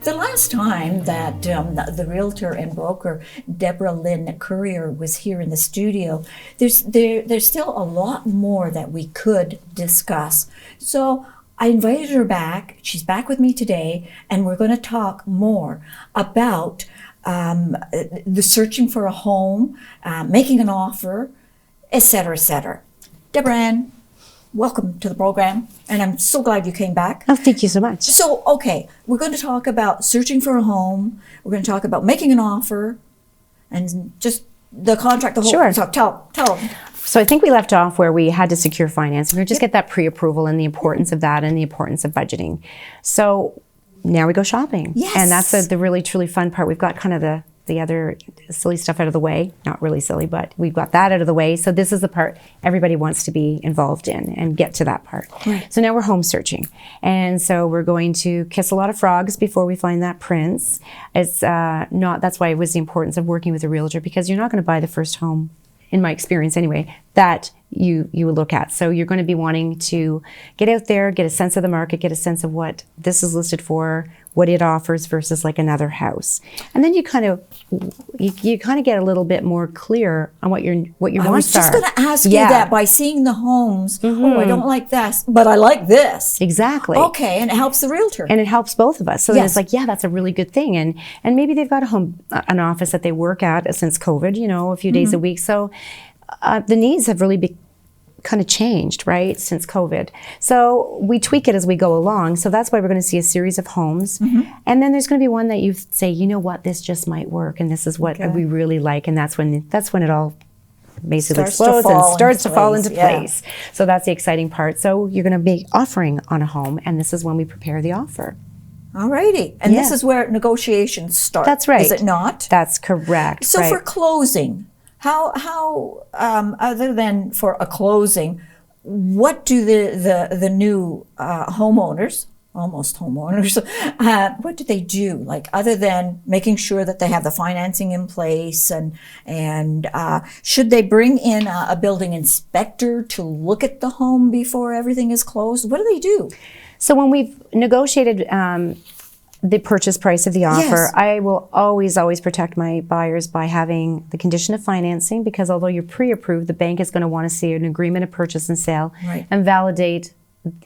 The last time that the realtor and broker Debra Lynn Currier was here in the studio, there's still a lot more that we could discuss. So I invited her back. She's back with me today, and we're going to talk more about the searching for a home, making an offer, etc., etc. Debra Ann, welcome to the program, and I'm so glad you came back. Oh, thank you so much. So, okay, we're going to talk about searching for a home. We're going to talk about making an offer, and just the contract, the whole. Sure. So tell them. So I think we left off where we had to secure financing or just get that pre-approval and the importance of that and the importance of budgeting. So now we go shopping. Yes. And that's the really, truly fun part. We've got kind of the other silly stuff out of the way. Not really silly, but we've got that out of the way. So this is the part everybody wants to be involved in and get to that part. Right. So now we're home searching. And so we're going to kiss a lot of frogs before we find that prince. It's that's why it was the importance of working with a realtor, because you're not going to buy the first home, in my experience anyway, that you would look at. So you're going to be wanting to get out there, get a sense of the market, get a sense of what this is listed for, what it offers versus like another house. And then you kind of get a little bit more clear on what your wants are. I was just going to ask you that by seeing the homes. Mm-hmm. Oh, I don't like this, but I like this. Exactly. Okay, and it helps the realtor. And it helps both of us. So then it's like, yeah, that's a really good thing. And maybe they've got an office that they work at since COVID, a few days a week. So the needs have really kind of changed, right, since COVID. So we tweak it as we go along. So that's why we're going to see a series of homes. Mm-hmm. And then there's going to be one that you say, you know what, this just might work. And this is what we really like. And that's when it all basically explodes and starts to fall into place. So that's the exciting part. So you're going to be offering on a home. And this is when we prepare the offer. All righty. And this is where negotiations start. That's right. Is it not? That's correct. So for closing, how other than for a closing, what do the new homeowners, almost homeowners, what do they do? Like, other than making sure that they have the financing in place, and should they bring in a building inspector to look at the home before everything is closed? What do they do? So when we've negotiated the purchase price of the offer, I will always protect my buyers by having the condition of financing, because although you're pre-approved, the bank is going to want to see an agreement of purchase and sale and validate,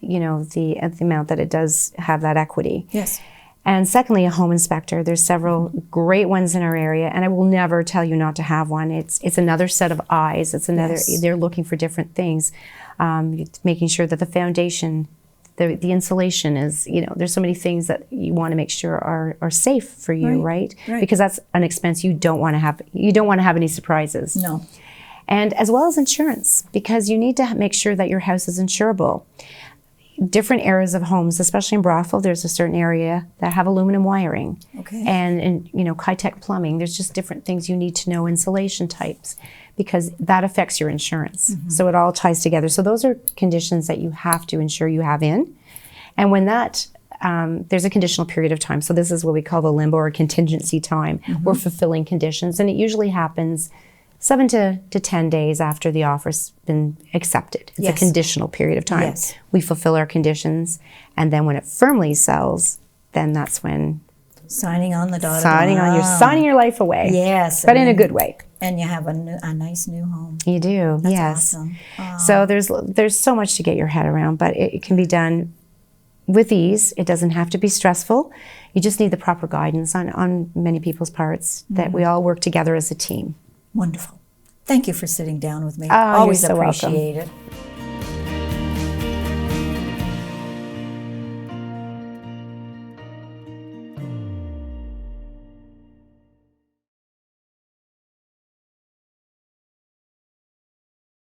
the amount that it does have that equity. Yes. And secondly, a home inspector. There's several great ones in our area, and I will never tell you not to have one. It's another set of eyes. It's another. They're looking for different things, making sure that the foundation, the insulation is, there's so many things that you want to make sure are safe for you, right? Because that's an expense you don't want to have. You don't want to have any surprises. No. And as well as insurance, because you need to make sure that your house is insurable. Different areas of homes, especially in Brockville, there's a certain area that have aluminum wiring. Okay. And high-tech plumbing. There's just different things you need to know, insulation types, because that affects your insurance. Mm-hmm. So it all ties together. So those are conditions that you have to ensure you have in. And when that, there's a conditional period of time. So this is what we call the limbo or contingency time. Mm-hmm. We're fulfilling conditions. And it usually happens 7 to 10 days after the offer's been accepted. It's a conditional period of time. Yes. We fulfill our conditions. And then when it firmly sells, then that's when... Signing on the dotted line. Signing your life away. Yes. But in a good way. And you have a nice new home. You do, That's awesome. So there's so much to get your head around, but it can be done with ease. It doesn't have to be stressful. You just need the proper guidance on many people's parts, that we all work together as a team. Wonderful. Thank you for sitting down with me. Oh, Always you're so appreciate welcome. it.